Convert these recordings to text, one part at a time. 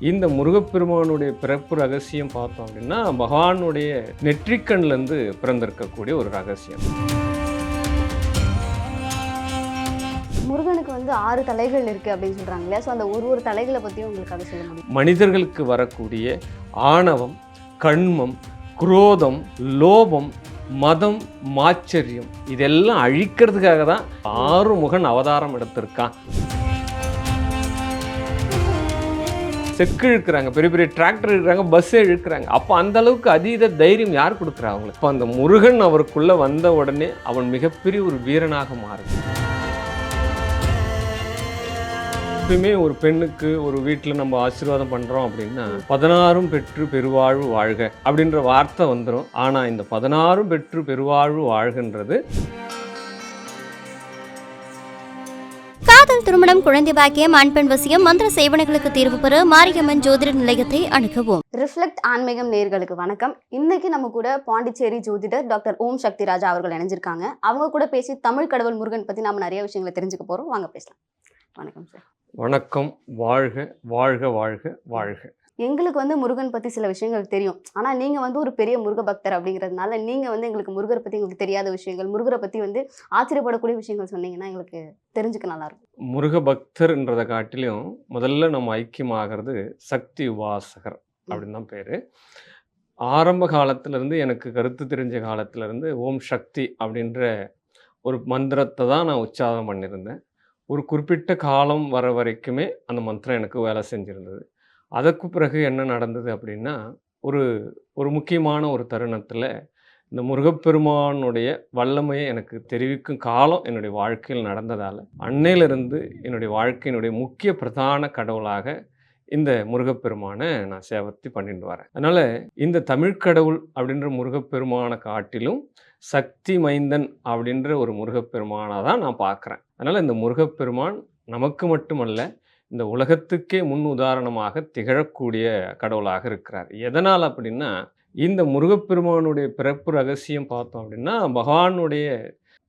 இந்த முருகப்பெருமானுடைய பிறப்பு ரகசியம் பார்த்தோம் அப்படின்னா பகவானுடைய நெற்றிக்கண்லேருந்து பிறந்திருக்கக்கூடிய ஒரு ரகசியம். முருகனுக்கு வந்து 6 தலைகள் இருக்கு அப்படின்னு சொல்றாங்க இல்லையா? ஸோ அந்த ஒரு தலைகளை பற்றியும் உங்களுக்கு அதை சொல்ல முடியும்? மனிதர்களுக்கு வரக்கூடிய ஆணவம், கண்மம், குரோதம், லோபம், மதம், மாச்சரியம் இதெல்லாம் அழிக்கிறதுக்காக தான் 6 முகன் அவதாரம் எடுத்திருக்கான். செக்கு இழுக்கிறாங்க, பெரிய பெரிய டிராக்டர் இழுக்கிறாங்க, பஸ்ஸே இழுக்கிறாங்க. அப்போ அந்த அளவுக்கு அதீத தைரியம் யார் கொடுக்குறா அவங்களுக்கு? இப்போ அந்த முருகன் அவருக்குள்ளே வந்த உடனே அவன் மிகப்பெரிய ஒரு வீரனாக மாறுது. எப்பயுமே ஒரு பெண்ணுக்கு ஒரு வீட்டில் நம்ம ஆசீர்வாதம் பண்ணுறோம் அப்படின்னா 16 பெற்று பெருவாழ்வு வாழ்க அப்படின்ற வார்த்தை வந்துடும். ஆனால் இந்த 16 பெற்று பெருவாழ்வு வாழ்கின்றது காதல், திருமணம், குழந்தை பாக்கியம், ஆண் பெண் வசியம், மந்திர சேவனைகளுக்கு தீர்வு பெற மாரியம்மன் ஜோதிட நிலையத்தை அணுகவும். ரிஃப்ளெக்ட் ஆன்மீகம் நேயர்களுக்கு வணக்கம். இன்னைக்கு நம்ம கூட பாண்டிச்சேரி ஜோதிடர் டாக்டர் ஓம் சக்தி ராஜா அவர்கள் இணைஞ்சிருக்காங்க. அவங்க கூட பேசி தமிழ் கடவுள் முருகன் பற்றி நம்ம நிறைய விஷயங்களை தெரிஞ்சுக்க போகிறோம். வாங்க பேசலாம். வணக்கம் சார். வணக்கம். வாழ்க வாழ்க வாழ்க வாழ்க. எங்களுக்கு வந்து முருகன் பற்றி சில விஷயங்கள் தெரியும். ஆனால் நீங்கள் வந்து ஒரு பெரிய முருக பக்தர் அப்படிங்கிறதுனால நீங்கள் வந்து எங்களுக்கு முருகரை பற்றி எங்களுக்கு தெரியாத விஷயங்கள், முருகரை பற்றி வந்து ஆச்சரியப்படக்கூடிய விஷயங்கள் சொன்னீங்கன்னா எங்களுக்கு தெரிஞ்சுக்க நல்லாயிருக்கும். முருக பக்தர்ன்றதை காட்டிலும் முதல்ல நம்ம ஐக்கியமாகிறது சக்தி உபாசகர் அப்படின்னு தான் பேர். ஆரம்ப காலத்திலேருந்து எனக்கு கருத்து தெரிஞ்ச காலத்திலேருந்து ஓம் சக்தி அப்படின்ற ஒரு மந்திரத்தை தான் நான் உச்சாரணம் பண்ணியிருந்தேன். ஒரு குறிப்பிட்ட காலம் வர வரைக்குமே அந்த மந்திரம் எனக்கு வேலை செஞ்சுருந்தது. அதற்கு பிறகு என்ன நடந்தது அப்படின்னா, ஒரு முக்கியமான ஒரு தருணத்தில் இந்த முருகப்பெருமானுடைய வல்லமையை எனக்கு தெரிவிக்கும் காலம் என்னுடைய வாழ்க்கையில் நடந்ததால் அன்னையிலிருந்து என்னுடைய வாழ்க்கையினுடைய முக்கிய பிரதான கடவுளாக இந்த முருகப்பெருமானை நான் சேவர்த்தி பண்ணிட்டு வரேன். அதனால் இந்த தமிழ்க்கடவுள் அப்படின்ற முருகப்பெருமானை காட்டிலும் சக்தி மைந்தன் அப்படின்ற ஒரு முருகப்பெருமானாக தான் நான் பார்க்குறேன். அதனால் இந்த முருகப்பெருமான் நமக்கு மட்டுமல்ல, இந்த உலகத்துக்கே முன் உதாரணமாக திகழக்கூடிய கடவுளாக இருக்கிறார். எதனால் அப்படின்னா, இந்த முருகப்பெருமானுடைய பிறப்பு ரகசியம் பார்த்தோம் அப்படின்னா பகவானுடைய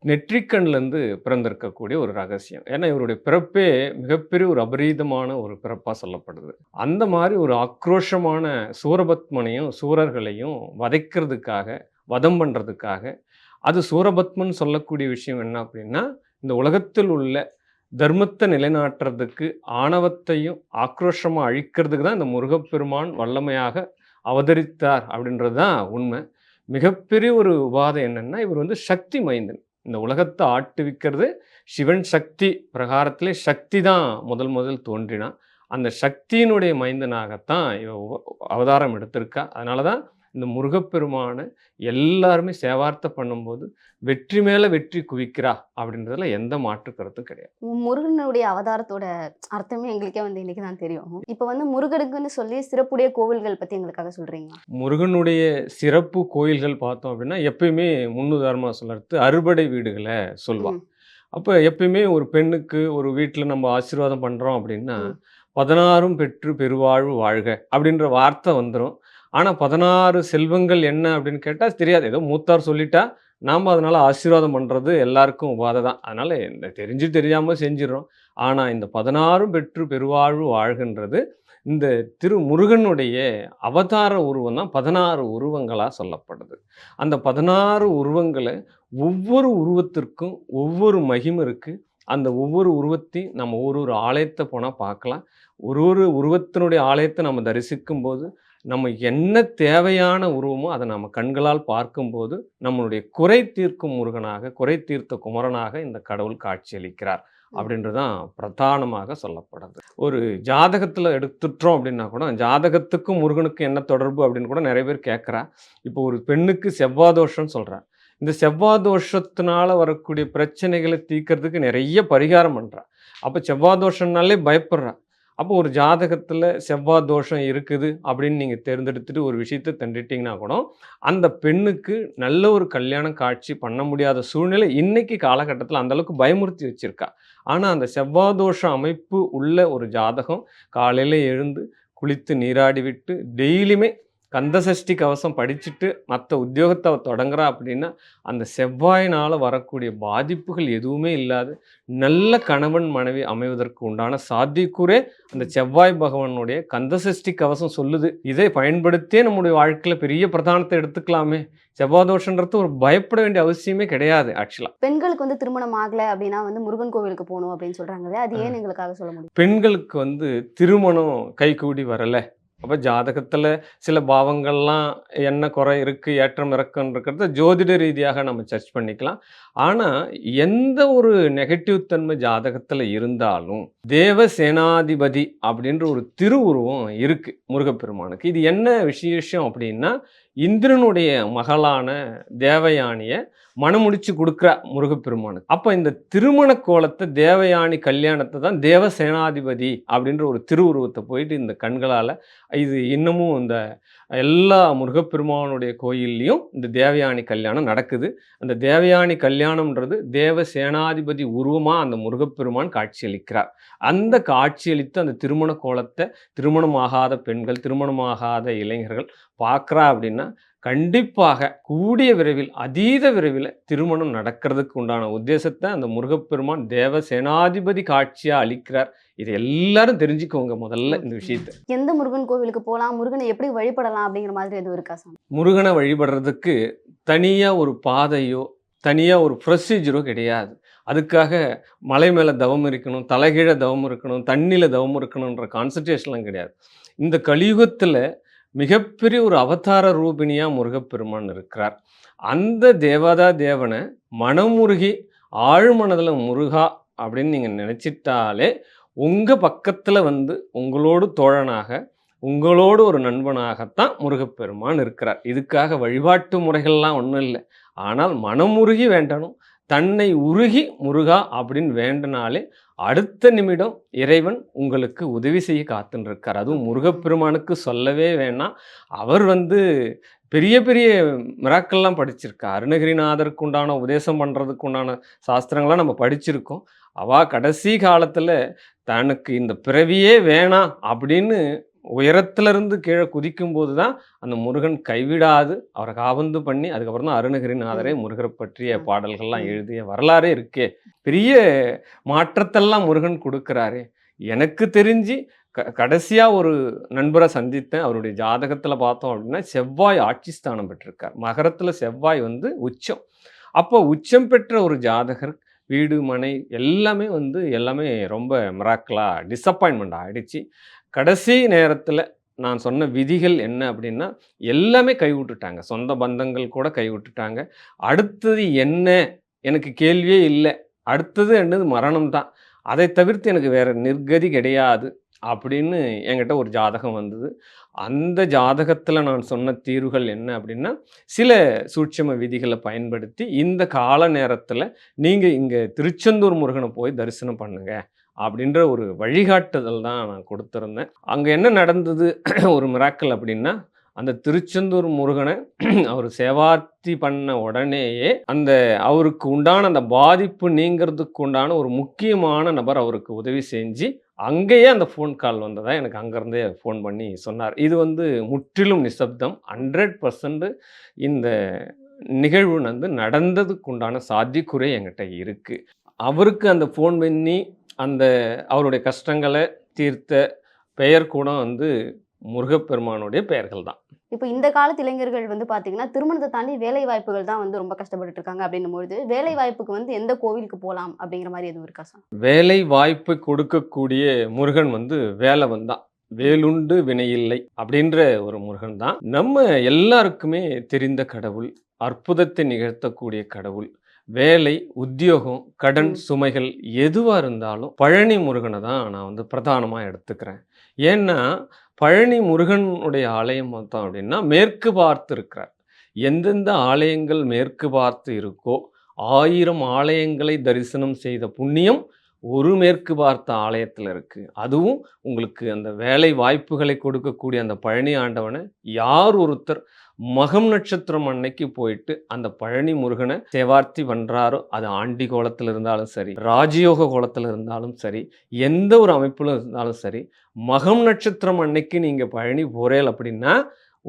நெற்றிக்கண்லேருந்து பிறந்திருக்கக்கூடிய ஒரு ரகசியம். ஏன்னா இவருடைய பிறப்பே மிகப்பெரிய ஒரு அபரீதமான ஒரு பிறப்பாக சொல்லப்படுது. அந்த மாதிரி ஒரு ஆக்ரோஷமான சூரபத்மனையும் சூரர்களையும் வதைக்கிறதுக்காக, வதம் பண்ணுறதுக்காக, அது சூரபத்மன் சொல்லக்கூடிய விஷயம் என்ன அப்படின்னா, இந்த உலகத்தில் உள்ள தர்மத்தை நிலைநாட்டுறதுக்கு, ஆணவத்தையும் ஆக்ரோஷமாக அழிக்கிறதுக்கு தான் இந்த முருகப்பெருமான் வல்லமையாக அவதரித்தார் அப்படின்றது தான் உண்மை. மிகப்பெரிய ஒரு உபாதை என்னென்னா, இவர் வந்து சக்தி மைந்தன். இந்த உலகத்தை ஆட்டுவிக்கிறது சிவன் சக்தி பிரகாரத்திலே சக்தி தான் முதல் தோன்றினான். அந்த சக்தியினுடைய மைந்தனாகத்தான் இவ அவதாரம் எடுத்திருக்கா. அதனால தான் இந்த முருகப்பெருமானை எல்லாருமே சேவார்த்தை பண்ணும்போது வெற்றி மேலே வெற்றி குவிக்கிறா அப்படின்றதுல எந்த மாற்று கருத்தும் கிடையாது. முருகனுடைய அவதாரத்தோட அர்த்தமே எங்களுக்கே வந்து இன்னைக்கு தான் தெரியும். இப்போ வந்து முருகனுக்குன்னு சொல்லி சிறப்புடைய கோவில்கள் பற்றி எங்களுக்காக சொல்கிறீங்களா? முருகனுடைய சிறப்பு கோயில்கள் பார்த்தோம் அப்படின்னா எப்பயுமே முன்னுதாரணமாக சொல்கிறது அறுபடை வீடுகளை சொல்லுவாள். அப்போ எப்பயுமே ஒரு பெண்ணுக்கு ஒரு வீட்டில் நம்ம ஆசீர்வாதம் பண்ணுறோம் அப்படின்னா 16 பெற்று பெருவாழ்வு வாழ்க அப்படின்ற வார்த்தை வந்துடும். ஆனால் 16 செல்வங்கள் என்ன அப்படின்னு கேட்டால் தெரியாது. ஏதோ மூத்தார் சொல்லிட்டா நாம் அதனால் ஆசீர்வாதம் பண்ணுறது எல்லாருக்கும் உபாதை தான். அதனால் இந்த தெரிஞ்சு தெரியாமல் செஞ்சிடறோம். ஆனால் இந்த 16 பெற்று பெருவாழ்வு வாழ்கின்றது இந்த முருகனுடைய அவதார உருவம் தான் 16 உருவங்களாக சொல்லப்படுது. அந்த 16 உருவங்களை ஒவ்வொரு உருவத்திற்கும் ஒவ்வொரு மகிமை இருக்குது. அந்த ஒவ்வொரு உருவத்தையும் நம்ம ஒரு ஆலயத்தை போனால் பார்க்கலாம். ஒரு உருவத்தினுடைய ஆலயத்தை நம்ம தரிசிக்கும் போது நம்ம என்ன தேவையான உருவமோ அதை நம்ம கண்களால் பார்க்கும்போது நம்மளுடைய குறை தீர்க்கும் முருகனாக, குறை தீர்த்த குமரனாக இந்த கடவுள் காட்சியளிக்கிறார் அப்படின்றதான் பிரதானமாக சொல்லப்படுது. ஒரு ஜாதகத்தில் எடுத்துட்டோம் அப்படின்னா கூட ஜாதகத்துக்கும் முருகனுக்கும் என்ன தொடர்பு அப்படின்னு கூட நிறைய பேர் கேட்குறா. இப்போ ஒரு பெண்ணுக்கு செவ்வாதோஷம்னு சொல்கிறா. இந்த செவ்வாதோஷத்தினால வரக்கூடிய பிரச்சனைகளை தீர்க்கறதுக்கு நிறைய பரிகாரம் பண்ணுறா. அப்போ செவ்வாதோஷம்னாலே பயப்படுறா. அப்போ ஒரு ஜாதகத்தில் செவ்வாய் தோஷம் இருக்குது அப்படின்னு நீங்கள் தேர்ந்தெடுத்துட்டு ஒரு விஷயத்தை தண்டிட்டிங்கன்னா கூட அந்த பெண்ணுக்கு நல்ல ஒரு கல்யாண காட்சி பண்ண முடியாத சூழ்நிலை இன்றைக்கி காலகட்டத்தில் அந்தளவுக்கு பயமுறுத்தி வச்சுருக்கா. ஆனால் அந்த செவ்வாய் தோஷ அமைப்பு உள்ள ஒரு ஜாதகம் காலையில் எழுந்து குளித்து நீராடி விட்டு டெய்லியுமே கந்தசஷ்டி கவசம் படிச்சுட்டு மற்ற உத்தியோகத்தை அவ தொடங்குறா அப்படின்னா அந்த செவ்வாயினால் வரக்கூடிய பாதிப்புகள் எதுவுமே இல்லாது நல்ல கணவன் மனைவி அமைவதற்கு உண்டான சாத்தியக்கூறே அந்த செவ்வாய் பகவானுடைய கந்தசஷ்டி கவசம் சொல்லுது. இதை பயன்படுத்தியே நம்முடைய வாழ்க்கையில் பெரிய பிரதானத்தை எடுத்துக்கலாமே. செவ்வாய் தோஷன்றது ஒரு பயப்பட வேண்டிய அவசியமே கிடையாது. ஆக்சுவலாக பெண்களுக்கு வந்து திருமணம் ஆகலை அப்படின்னா வந்து முருகன் கோவிலுக்கு போகணும் அப்படின்னு சொல்கிறாங்களே, அது ஏன் எங்களுக்காக சொல்ல முடியும்? பெண்களுக்கு வந்து திருமணம் கைகூடி வரலை. அப்போ ஜாதகத்தில் சில பாவங்கள்லாம் என்ன குறை இருக்குது, ஏற்றம் இறக்கம் இருக்கிறத ஜோதிட ரீதியாக நம்ம சர்ச் பண்ணிக்கலாம். ஆனால் எந்த ஒரு நெகட்டிவ் தன்மை ஜாதகத்தில் இருந்தாலும் தேவ சேனாதிபதி அப்படின்ற ஒரு திருவுருவம் இருக்குது முருகப்பெருமானுக்கு. இது என்ன விசேஷம் அப்படின்னா, இந்திரனுடைய மகளான தேவயானியை மணமுடிச்சு கொடுக்குற முருகப்பெருமானுக்கு. அப்போ இந்த திருமண கோலத்தை தேவயானி கல்யாணத்தை தான் தேவ சேனாதிபதி அப்படின்ற ஒரு திருவுருவத்தை போயிட்டு இந்த கண்களால் இது இன்னமும் இந்த எல்லா முருகப்பெருமானுடைய கோயில்லையும் இந்த தேவயானி கல்யாணம் நடக்குது. அந்த தேவயானி கல்யாணம்ன்றது தேவ சேனாதிபதி உருவமாக அந்த முருகப்பெருமான் காட்சியளிக்கிறார். அந்த காட்சியளித்து அந்த திருமண கோலத்தை திருமணமாகாத பெண்கள், திருமணமாகாத இளைஞர்கள் பார்க்குறா அப்படின்னா கண்டிப்பாக கூடிய விரைவில், அதீத விரைவில் திருமணம் நடக்கிறதுக்கு உண்டான உத்தேசத்தை அந்த முருகப்பெருமான் தேவ சேனாதிபதி காட்சியாக அளிக்கிறார். இது எல்லாரும் தெரிஞ்சுக்கோங்க முதல்ல இந்த விஷயத்தை. எந்த முருகன் கோவிலுக்கு போகலாம், முருகனை எப்படி வழிபடலாம் அப்படிங்கிற மாதிரி எதுவும் இருக்கா சாமி? முருகனை வழிபடுறதுக்கு தனியாக ஒரு பாதையோ தனியாக ஒரு ப்ரொசீஜரோ கிடையாது. அதுக்காக மலை மேலே தவம் இருக்கணும், தலைகீழ தவம் இருக்கணும், தண்ணியில் தவம் இருக்கணுன்ற கான்சன்ட்ரேஷன்லாம் கிடையாது. இந்த கலியுகத்தில் மிகப்பெரிய ஒரு அவதார ரூபிணியாக முருகப்பெருமான் இருக்கிறார். அந்த தேவதா தேவனை மனமுருகி ஆழ்மனதில் முருகா அப்படின்னு நீங்கள் நினச்சிட்டாலே உங்கள் பக்கத்தில் வந்து உங்களோடு தோழனாக, உங்களோடு ஒரு நண்பனாகத்தான் முருகப்பெருமான் இருக்கிறார். இதுக்காக வழிபாட்டு முறைகள்லாம் ஒன்றும் இல்லை. ஆனால் மனமுருகி வேண்டணும். தன்னை உருகி முருகா அப்படின்னு வேண்டினாலே அடுத்த நிமிடம் இறைவன் உங்களுக்கு உதவி செய்ய காத்துன்னு இருக்கார். அதுவும் முருகப்பெருமானுக்கு சொல்லவே வேணாம். அவர் வந்து பெரிய பெரிய மிராக்கள்லாம் படிச்சிருக்கார். அருணகிரிநாதருக்கு உண்டான உபதேசம் பண்ணுறதுக்கு உண்டான சாஸ்திரங்கள்லாம் நம்ம படிச்சிருக்கோம். அவள் கடைசி காலத்தில் தனக்கு இந்த பிறவியே வேணாம் அப்படின்னு உயரத்திலிருந்து கீழே குதிக்கும்போது தான் அந்த முருகன் கைவிடாது அவரை காபந்து பண்ணி அதுக்கப்புறம் தான் அருணகிரிநாதரே முருகரை பற்றிய பாடல்கள்லாம் எழுதிய வரலாறே இருக்கே. பெரிய மாற்றத்தெல்லாம் முருகன் கொடுக்குறாரு. எனக்கு தெரிஞ்சு கடைசியாக ஒரு நண்பரை சந்தித்தேன். அவருடைய ஜாதகத்தில் பார்த்தோம் அப்படின்னா செவ்வாய் ஆட்சி ஸ்தானம் பெற்றிருக்கார். மகரத்தில் செவ்வாய் வந்து உச்சம். அப்போ உச்சம் பெற்ற ஒரு ஜாதகர் வீடு மனை எல்லாமே வந்து எல்லாமே ரொம்ப மிராக்கலாக டிசப்பாயின்மெண்ட் ஆகிடுச்சு. கடைசி நேரத்தில் நான் சொன்ன விதிகள் என்ன அப்படின்னா எல்லாமே கைவிட்டுட்டாங்க. சொந்த பந்தங்கள் கூட கைவிட்டுட்டாங்க. அடுத்தது என்ன எனக்கு கேள்வியே இல்லை. அடுத்தது என்னது மரணம் தான். அதை தவிர்த்து எனக்கு வேறு நிர்கதி கிடையாது அப்படின்னு என்கிட்ட ஒரு ஜாதகம் வந்தது. அந்த ஜாதகத்தில் நான் சொன்ன தீர்வுகள் என்ன அப்படின்னா, சில சூட்சும விதிகளை பயன்படுத்தி இந்த கால நேரத்தில் நீங்கள் இங்கே திருச்செந்தூர் முருகனை போய் தரிசனம் பண்ணுங்க அப்படின்ற ஒரு வழிகாட்டுதல் தான் நான் கொடுத்துருந்தேன். அங்கே என்ன நடந்தது ஒரு மிராக்கல் அப்படின்னா, அந்த திருச்செந்தூர் முருகனை அவர் சேவார்த்தி பண்ண உடனேயே அந்த அவருக்கு உண்டான அந்த பாதிப்பு நீங்கிறதுக்கு உண்டான ஒரு முக்கியமான நபர் அவருக்கு உதவி செஞ்சு அங்கேயே அந்த ஃபோன் கால் வந்ததா எனக்கு அங்கேருந்தே ஃபோன் பண்ணி சொன்னார். இது வந்து முற்றிலும் நிசப்தம். 100% இந்த நிகழ்வு வந்து நடந்ததுக்கு உண்டான சாத்தியக்குறை என்கிட்ட இருக்குது. அவருக்கு அந்த ஃபோன் பண்ணி அந்த அவருடைய கஷ்டங்களை தீர்த்த பெயர் கூட வந்து முருகப்பெருமானுடைய பெயர்கள் தான். இப்போ இந்த காலத்து இளைஞர்கள் வந்து பார்த்தீங்கன்னா திருமணத்தை தாண்டி வேலை வாய்ப்புகள் தான் வந்து ரொம்ப கஷ்டப்பட்டு இருக்காங்க. அப்படின்னும்போது வேலை வாய்ப்புக்கு வந்து எந்த கோவிலுக்கு போகலாம் அப்படிங்கிற மாதிரி எதுவும் இருக்கா சார்? வேலை வாய்ப்பு கொடுக்கக்கூடிய முருகன் வந்து வேலை வந்தான். வேலுண்டு வினையில்லை அப்படின்ற ஒரு முருகன் தான். நம்ம எல்லாருக்குமே தெரிந்த கடவுள், அற்புதத்தை நிகழ்த்தக்கூடிய கடவுள். வேலை, உத்தியோகம், கடன் சுமைகள் எதுவாக இருந்தாலும் பழனி முருகனை தான் நான் வந்து பிரதானமாக எடுத்துக்கிறேன். ஏன்னா பழனி முருகனுடைய ஆலயம் பார்த்தோம் அப்படின்னா மேற்கு பார்த்து இருக்கிறார். எந்தெந்த ஆலயங்கள் மேற்கு பார்த்து இருக்கோ 1000 ஆலயங்களை தரிசனம் செய்த புண்ணியம் ஒரு மேற்கு பார்த்த ஆலயத்தில் இருக்குது. அதுவும் உங்களுக்கு அந்த வேலை வாய்ப்புகளை கொடுக்கக்கூடிய அந்த பழனி ஆண்டவனை யார் ஒருத்தர் மகம் நட்சத்திரம் அன்னைக்கு போயிட்டு அந்த பழனி முருகனை சேவார்த்தி பண்ணுறாரோ, அது ஆண்டி கோலத்தில் இருந்தாலும் சரி, ராஜயோக கோலத்தில் இருந்தாலும் சரி, எந்த ஒரு அமைப்பில் இருந்தாலும் சரி, மகம் நட்சத்திரம் அன்னைக்கு நீங்கள் பழனி போகிறேல் அப்படின்னா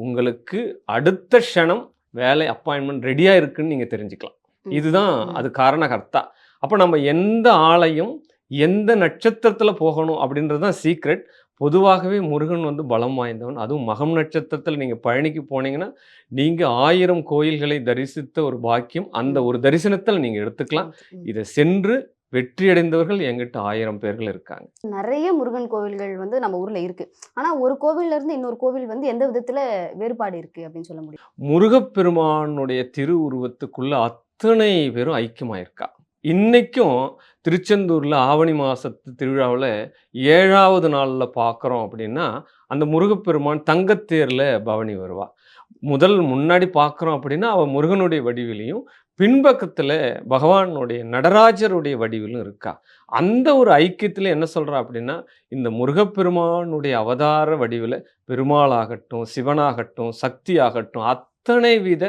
உங்களுக்கு அடுத்த க்ஷணம் வேலை அப்பாயின்மெண்ட் ரெடியாக இருக்குன்னு நீங்கள் தெரிஞ்சுக்கலாம். இதுதான் அது காரணகர்த்தா. அப்போ நம்ம எந்த ஆலயம் எந்த நட்சத்திரத்தில் போகணும் அப்படின்றது தான் சீக்ரெட். பொதுவாகவே முருகன் வந்து பலம் வாய்ந்தவன். அதுவும் மகம் நட்சத்திரத்தில் நீங்கள் பழனிக்கு போனீங்கன்னா நீங்கள் 1000 கோயில்களை தரிசித்த ஒரு பாக்கியம் அந்த ஒரு தரிசனத்தில் நீங்கள் எடுத்துக்கலாம். இதை சென்று வெற்றி அடைந்தவர்கள் எங்கிட்ட 1000 பேர்கள் இருக்காங்க. நிறைய முருகன் கோவில்கள் வந்து நம்ம ஊர்ல இருக்கு. ஆனா ஒரு கோவில்ல இருந்து இன்னொரு கோவில் வந்து எந்த விதத்துல வேறுபாடு இருக்கு அப்படின்னு சொல்ல முடியும்? முருகப்பெருமானுடைய திருவுருவத்துக்குள்ள அத்தனை பேரும் ஐக்கியமாயிருக்கா. இன்னைக்கும் திருச்செந்தூர்ல ஆவணி மாசத்து திருவிழாவில் 7வது நாள்ல பார்க்குறோம் அப்படின்னா அந்த முருகப்பெருமான் தங்கத்தேர்ல பவனி வருவா. முன்னாடி பார்க்குறோம் அப்படின்னா அவள் முருகனுடைய வடிவிலையும் பின்பக்கத்தில் பகவானுடைய நடராஜருடைய வடிவிலும் இருக்கா. அந்த ஒரு ஐக்கியத்தில் என்ன சொல்கிறா அப்படின்னா இந்த முருகப்பெருமானுடைய அவதார வடிவில் பெருமாளாகட்டும் சிவனாகட்டும் சக்தி ஆகட்டும் அத்தனை வித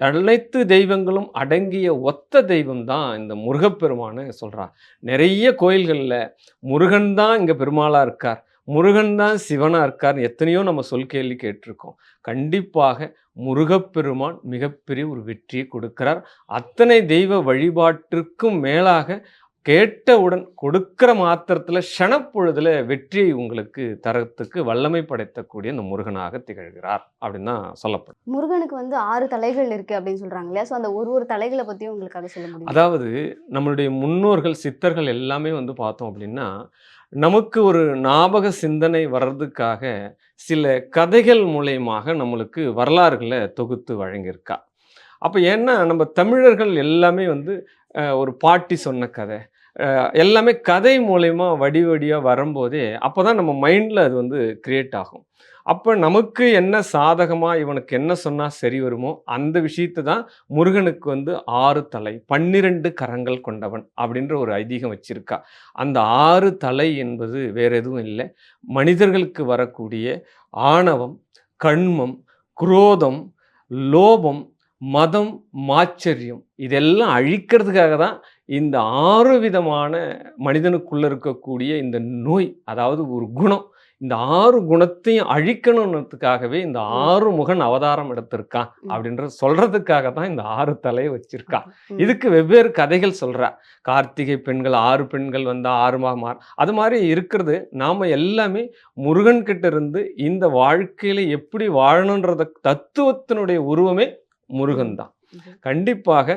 அனைத்து தெய்வங்களும் அடங்கிய ஒத்த தெய்வம் தான் இந்த முருகப்பெருமான்னு சொல்கிறா. நிறைய கோயில்களில் முருகன் தான் இங்கே பெருமாளாக இருக்கார், முருகன் தான் சிவனாக இருக்கார், எத்தனையோ நம்ம சொல் கேள்வி கேட்டிருக்கோம். கண்டிப்பாக முருகப்பெருமான் மிகப்பெரிய ஒரு வெற்றியை கொடுக்கிறார். அத்தனை தெய்வ வழிபாட்டிற்கும் மேலாக கேட்டவுடன் கொடுக்கிற மாத்திரத்தில் க்ஷணப்பொழுதில் வெற்றியை உங்களுக்கு தரத்துக்கு வல்லமை படைத்தக்கூடிய இந்த முருகனாக திகழ்கிறார் அப்படின்னு தான் சொல்லப்படும். முருகனுக்கு வந்து 6 தலைகள் இருக்கு அப்படின்னு சொல்றாங்க இல்லையா? ஸோ அந்த ஒரு தலைகளை பத்தியும் உங்களுக்காக சொல்ல முடியும்? அதாவது நம்மளுடைய முன்னோர்கள் சித்தர்கள் எல்லாமே வந்து பார்த்தோம் அப்படின்னா நமக்கு ஒரு ஞாபக சிந்தனை வர்றதுக்காக சில கதைகள் மூலயமாக நம்மளுக்கு வரலாறுகளை தொகுத்து வழங்கியிருக்கா. அப்போ ஏன்னா நம்ம தமிழர்கள் எல்லாமே வந்து ஒரு பாட்டி சொன்ன கதை எல்லாமே கதை மூலயமா வடிவடியாக வரும்போதே அப்போ தான் நம்ம மைண்டில் அது வந்து கிரியேட் ஆகும். அப்போ நமக்கு என்ன சாதகமாக இவனுக்கு என்ன சொன்னால் சரி வருமோ அந்த விஷயத்தை தான் முருகனுக்கு வந்து 6 தலை 12 கரங்கள் கொண்டவன் அப்படின்ற ஒரு ஐதீகம் வச்சிருக்கா. அந்த 6 தலை என்பது வேற எதுவும் இல்லை, மனிதர்களுக்கு வரக்கூடிய ஆணவம், கண்மம், குரோதம், லோபம், மதம், மாச்சரியம் இதெல்லாம் அழிக்கிறதுக்காக தான் இந்த 6 விதமான மனிதனுக்குள்ள இருக்கக்கூடிய இந்த நோய், அதாவது ஒரு குணம், இந்த 6 குணத்தையும் அழிக்கணுன்றதுக்காகவே இந்த 6 முகன் அவதாரம் எடுத்திருக்கான் அப்படின்றது சொல்றதுக்காக தான் இந்த 6 தலையை வச்சிருக்கா. இதுக்கு வெவ்வேறு கதைகள் சொல்றா. கார்த்திகை பெண்கள் 6 பெண்கள் வந்தா 6 மார் அது மாதிரி இருக்கிறது. நாம எல்லாமே முருகன் கிட்ட இருந்து இந்த வாழ்க்கையில எப்படி வாழணுன்றத தத்துவத்தினுடைய உருவமே முருகன் தான். கண்டிப்பாக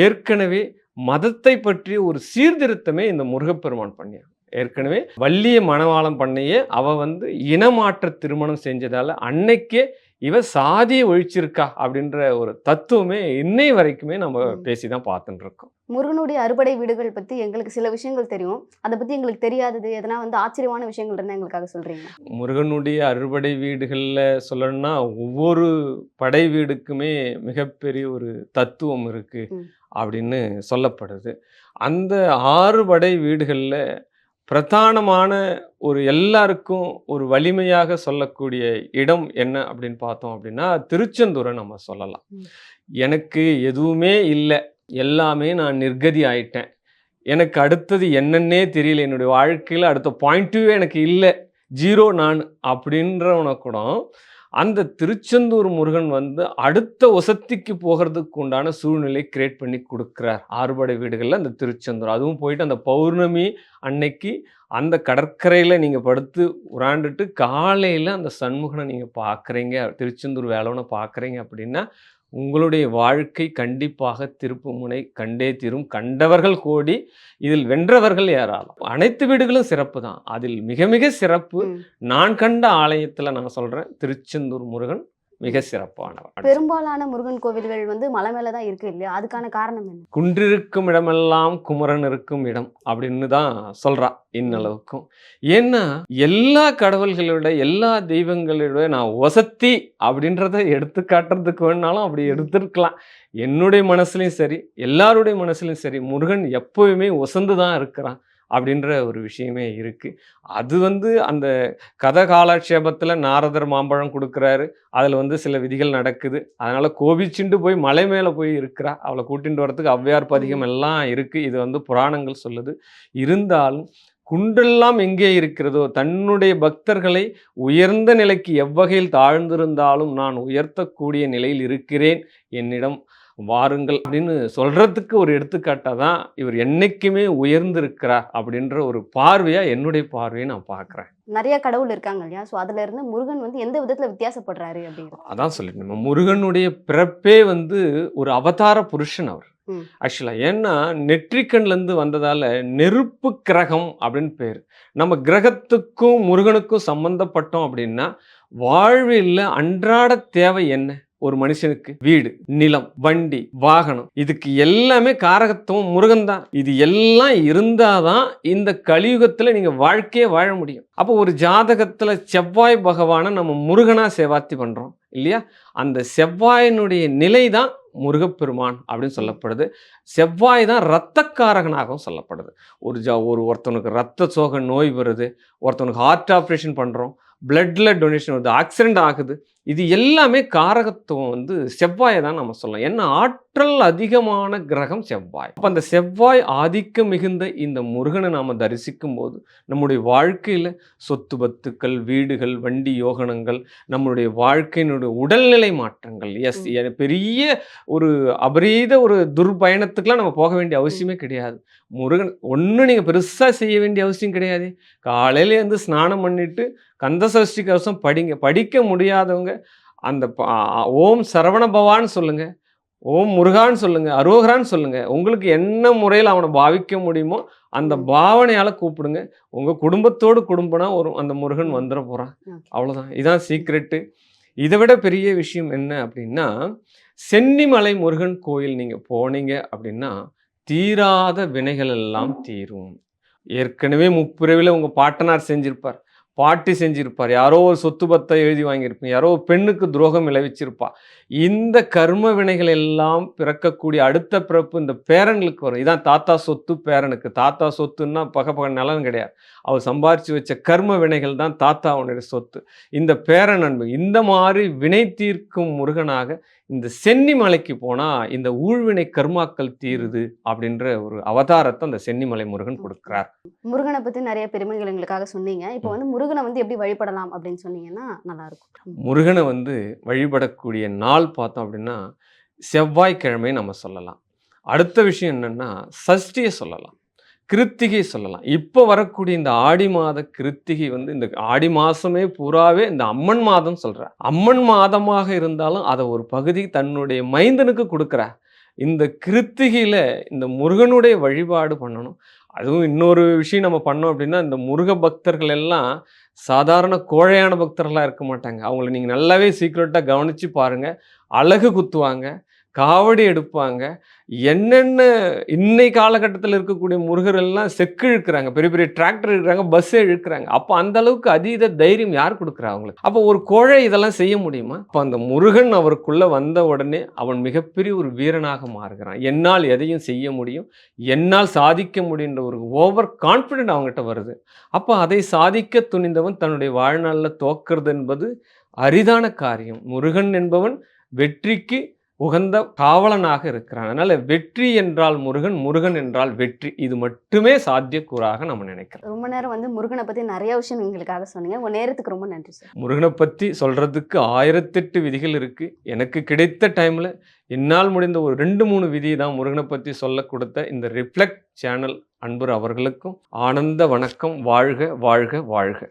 ஏற்கனவே மதத்தை பற்றிய ஒரு சீர்திருத்தமே இந்த முருகப்பெருமான் பண்ணியார். ஏற்கனவே வள்ளிய மணவாளம் பண்ணியே அவ வந்து இனமாற்ற திருமணம் செஞ்சதால அன்னைக்கே இவ சாதியை ஒழிச்சிருக்கா அப்படின்ற ஒரு தத்துவமே இன்னை வரைக்குமே நம்ம பேசிதான் பார்த்துட்டு இருக்கோம். முருகனுடைய அறுபடை வீடுகள் பத்தி எங்களுக்கு சில விஷயங்கள் தெரியும், அதை பத்தி எங்களுக்கு தெரியாதது எதனா வந்து ஆச்சரியமான விஷயங்கள் இருந்தா எங்களுக்காக சொல்றீங்க? முருகனுடைய அறுபடை வீடுகள்ல சொல்லணும்னா ஒவ்வொரு படை வீடுக்குமே மிகப்பெரிய ஒரு தத்துவம் இருக்கு அப்படின்னு சொல்லப்படுது. அந்த 6 படை வீடுகள்ல பிரதானமான ஒரு எல்லாருக்கும் ஒரு வலிமையாக சொல்லக்கூடிய இடம் என்ன அப்படின்னு பார்த்தோம் அப்படின்னா திருச்செந்தூரை நம்ம சொல்லலாம். எனக்கு எதுவுமே இல்லை, எல்லாமே நான் நிர்கதி ஆயிட்டேன், எனக்கு அடுத்தது என்னன்னே தெரியல, என்னுடைய வாழ்க்கையில் அடுத்த பாயிண்ட்டுவே எனக்கு இல்லை, 0 நான் அப்படின்றவன கூட அந்த திருச்செந்தூர் முருகன் வந்து அடுத்த வசதிக்கு போகிறதுக்கு உண்டான சூழ்நிலை கிரியேட் பண்ணி கொடுக்குறார். 6 படை வீடுகளில் அந்த திருச்செந்தூர், அதுவும் போயிட்டு அந்த பௌர்ணமி அன்னைக்கு அந்த கடற்கரையில் நீங்கள் படுத்து உராண்டுட்டு காலையில் அந்த சண்முகனை நீங்கள் பார்க்குறீங்க, திருச்செந்தூர் வேலவனை பார்க்குறீங்க அப்படின்னா உங்களுடைய வாழ்க்கை கண்டிப்பாக திருப்பு முனை கண்டே தீரும். கண்டவர்கள் கோடி, இதில் வென்றவர்கள் ஏராளம். அனைத்து வீடுகளும் சிறப்பு தான், அதில் மிக மிக சிறப்பு நான் கண்ட ஆலயத்தில் நான் சொல்கிறேன் திருச்செந்தூர் முருகன் மிக சிறப்பானவர். பெரும்பாலான முருகன் கோவில்கள் வந்து மலை மேல தான் இருக்கு இல்லையா? அதுக்கான காரணம் என்ன? குன்றிருக்கும் இடமெல்லாம் குமரன் இருக்கும் இடம் அப்படின்னு தான் சொல்றா இன்னளவுக்கும். ஏன்னா எல்லா கடவுள்களோட எல்லா தெய்வங்களோட நான் வசத்தி அப்படின்றத எடுத்து காட்டுறதுக்கு வேணாலும் அப்படி எடுத்துருக்கலாம். என்னுடைய மனசுலையும் சரி எல்லாருடைய மனசுலையும் சரி முருகன் எப்பவுமே வசந்து தான் இருக்கிறான் அப்படின்ற ஒரு விஷயமே இருக்குது. அது வந்து அந்த கதை காலட்சேபத்தில் நாரதர் மாம்பழம் கொடுக்குறாரு, அதில் வந்து சில விதிகள் நடக்குது, அதனால் கோபிச்சுண்டு போய் மலை மேலே போய் இருக்கிறா, அவளை கூட்டிகிட்டு வரத்துக்கு ஔவையார் பதிகம் எல்லாம் இருக்குது. இது வந்து புராணங்கள் சொல்லுது. இருந்தாலும் குன்றெல்லாம் எங்கே இருக்கிறதோ, தன்னுடைய பக்தர்களை உயர்ந்த நிலைக்கு எவ்வகையில் தாழ்ந்திருந்தாலும் நான் உயர்த்தக்கூடிய நிலையில் இருக்கிறேன், என்னிடம் வாருங்கள் அப்படின்னு சொல்றதுக்கு ஒரு எடுத்துக்காட்டாக தான் இவர் என்னைக்குமே உயர்ந்திருக்கிறார் அப்படின்ற ஒரு பார்வையா என்னுடைய பார்வையை நான் பார்க்குறேன். நிறைய கடவுள் இருக்காங்க இல்லையா? ஸோ அதுல இருந்து முருகன் வந்து எந்த விதத்துல வித்தியாசப்படுறாரு அப்படிங்கிறது. அதான் சொல்லிட்டு நம்ம முருகனுடைய பிறப்பே வந்து ஒரு அவதார புருஷன் அவர். ம். ஆக்சுவலா ஏன்னா நெற்றிக்கண்லேருந்து வந்ததால நெருப்பு கிரகம் அப்படின்னு பேர். நம்ம கிரகத்துக்கும் முருகனுக்கும் சம்பந்தப்பட்டோம் அப்படின்னா வாழ்வில் அன்றாட தேவை என்ன? ஒரு மனுஷனுக்கு வீடு, நிலம், வண்டி, வாகனம், இதுக்கு எல்லாமே காரகத்துவம் முருகன் தான். இது எல்லாம் இருந்தாதான் இந்த கலியுகத்துல நீங்க வாழ்க்கையே வாழ முடியும். அப்போ ஒரு ஜாதகத்துல செவ்வாய் பகவானை நம்ம முருகனா சேவாத்தி பண்றோம் இல்லையா? அந்த செவ்வாயினுடைய நிலை தான் முருகப்பெருமான் அப்படின்னு சொல்லப்படுது. செவ்வாய் தான் இரத்தக்காரகனாகவும் சொல்லப்படுது. ஒருத்தனுக்கு ரத்த சோகை நோய் வருது, ஒருத்தனுக்கு ஹார்ட் ஆப்ரேஷன் பண்றோம், பிளட்ல டொனேஷன் வருது, ஆக்சிடென்ட் ஆகுது, இது எல்லாமே காரகத்துவம் வந்து செவ்வாயை தான் நம்ம சொல்லலாம். ஏன்னா ஆற்றல் அதிகமான கிரகம் செவ்வாய். அப்போ அந்த செவ்வாய் ஆதிக்கம் மிகுந்த இந்த முருகனை நாம் தரிசிக்கும் போது நம்முடைய வாழ்க்கையில் சொத்து பத்துக்கள், வீடுகள், வண்டி யோகனங்கள், நம்மளுடைய வாழ்க்கையினுடைய உடல்நிலை மாற்றங்கள், பெரிய ஒரு அபரீத ஒரு துர்பயணத்துக்கெலாம் நம்ம போக வேண்டிய அவசியமே கிடையாது. முருகன் ஒன்றும் நீங்கள் பெருசாக செய்ய வேண்டிய அவசியம் கிடையாது. காலையில இருந்து ஸ்நானம் பண்ணிட்டு கந்த சஷ்டி கவசம் படிக்க முடியாதவங்க அந்த ஓம் சரவண பவான்னு சொல்லுங்க, ஓம் முருகான்னு சொல்லுங்க, அரோகரான்னு சொல்லுங்க. உங்களுக்கு என்ன முறையில் அவனை பாவிக்க முடியுமோ அந்த பாவனையால கூப்பிடுங்க. உங்க குடும்பத்தோடு குடும்பம்னா அந்த முருகன் வந்துட போறான். அவ்வளவுதான். இதான் சீக்ரெட்டு. இதை விட பெரிய விஷயம் என்ன அப்படின்னா, சென்னிமலை முருகன் கோயில் நீங்க போனீங்க அப்படின்னா தீராத வினைகள் எல்லாம் தீரும். ஏற்கனவே முப்பிறவில உங்க பாட்டனார் செஞ்சிருப்பார், பாட்டி செஞ்சிருப்பார், யாரோ ஒரு சொத்து பத்தை எழுதி வாங்கியிருப்பீங்க, யாரோ ஒரு பெண்ணுக்கு துரோகம் விளைவிச்சிருப்பா. இந்த கர்ம வினைகள் எல்லாம் பிறக்கக்கூடிய அடுத்த பிறப்பு இந்த பேரன்களுக்கு வரும். இதான் தாத்தா சொத்து பேரனுக்கு. தாத்தா சொத்துன்னா பக நலன் கிடையாது. அவர் சம்பாரிச்சு வச்ச கர்ம வினைகள் தான் தாத்தாவுடைய சொத்து. இந்த பேரன் அன்பு இந்த மாதிரி வினை தீர்க்கும் முருகனாக இந்த சென்னிமலைக்கு போனா இந்த ஊழ்வினை கர்மாக்கள் தீருது அப்படின்ற ஒரு அவதாரத்தை அந்த சென்னிமலை முருகன் கொடுக்கிறார். முருகனை பத்தி நிறைய பெருமைகள் எங்களுக்காக சொன்னீங்க. இப்போ வந்து முருகனை வந்து எப்படி வழிபடலாம் அப்படின்னு சொன்னீங்கன்னா நல்லா இருக்கும். முருகனை வந்து வழிபடக்கூடிய நாள் பார்த்தோம் அப்படின்னா செவ்வாய்க்கிழமை நம்ம சொல்லலாம். அடுத்த விஷயம் என்னன்னா சஷ்டியை சொல்லலாம், கிருத்திகை சொல்லலாம். இப்போ வரக்கூடிய இந்த ஆடி மாத கிருத்திகை வந்து இந்த ஆடி மாசமே பூராவே இந்த அம்மன் மாதம் சொல்ற. அம்மன் மாதமாக இருந்தாலும் அதை ஒரு பகுதி தன்னுடைய மைந்தனுக்கு கொடுக்குற. இந்த கிருத்திகையில இந்த முருகனுடைய வழிபாடு பண்ணணும். அதுவும் இன்னொரு விஷயம் நம்ம பண்ணோம் அப்படின்னா, இந்த முருக பக்தர்கள் எல்லாம் சாதாரண கோழையான பக்தர்களாக இருக்க மாட்டாங்க. அவங்கள நீங்கள் நல்லாவே சீக்கிரட்டாக கவனித்து பாருங்கள். அழகு குத்துவாங்க, காவடி எடுப்பாங்க, என்னென்ன இன்னை காலகட்டத்தில் இருக்கக்கூடிய முருகர் எல்லாம் செக்கு இழுக்கிறாங்க, பெரிய பெரிய டிராக்டர் இழுக்கிறாங்க, பஸ்ஸே இழுக்கிறாங்க. அப்போ அந்த அளவுக்கு அதீத தைரியம் யார் கொடுக்குறா அவங்களுக்கு? அப்போ ஒரு கோழை இதெல்லாம் செய்ய முடியுமா? அப்போ அந்த முருகன் அவருக்குள்ள வந்த உடனே அவன் மிகப்பெரிய ஒரு வீரனாக மாறுகிறான். என்னால் எதையும் செய்ய முடியும், என்னால் சாதிக்க முடியுன்ற ஒரு ஓவர் கான்ஃபிடென்ட் அவங்ககிட்ட வருது. அப்போ அதை சாதிக்க துணிந்தவன் தன்னுடைய வாழ்நாளில் தோக்கிறது என்பது அரிதான காரியம். முருகன் என்பவன் வெற்றிக்கு உகந்த காவலனாக இருக்கிறான். அதனால வெற்றி என்றால் முருகன், முருகன் என்றால் வெற்றி. இது மட்டுமே சாத்தியக்கூறாக நம்ம நினைக்கிறோம். ரொம்ப நேரம் வந்து முருகனை பத்தி நிறைய விஷயம் எங்களுக்காக சொன்னீங்க. உங்க நேரத்துக்கு ரொம்ப நன்றி சார். முருகனை பற்றி சொல்றதுக்கு 1008 விதிகள் இருக்கு. எனக்கு கிடைத்த டைம்ல என்னால் முடிந்த ஒரு 2-3 விதி தான் முருகனை பற்றி சொல்ல கொடுத்த இந்த ரிஃப்ளெக்ட் சேனல் அன்பர் அவர்களுக்கும் ஆனந்த வணக்கம். வாழ்க வாழ்க வாழ்க.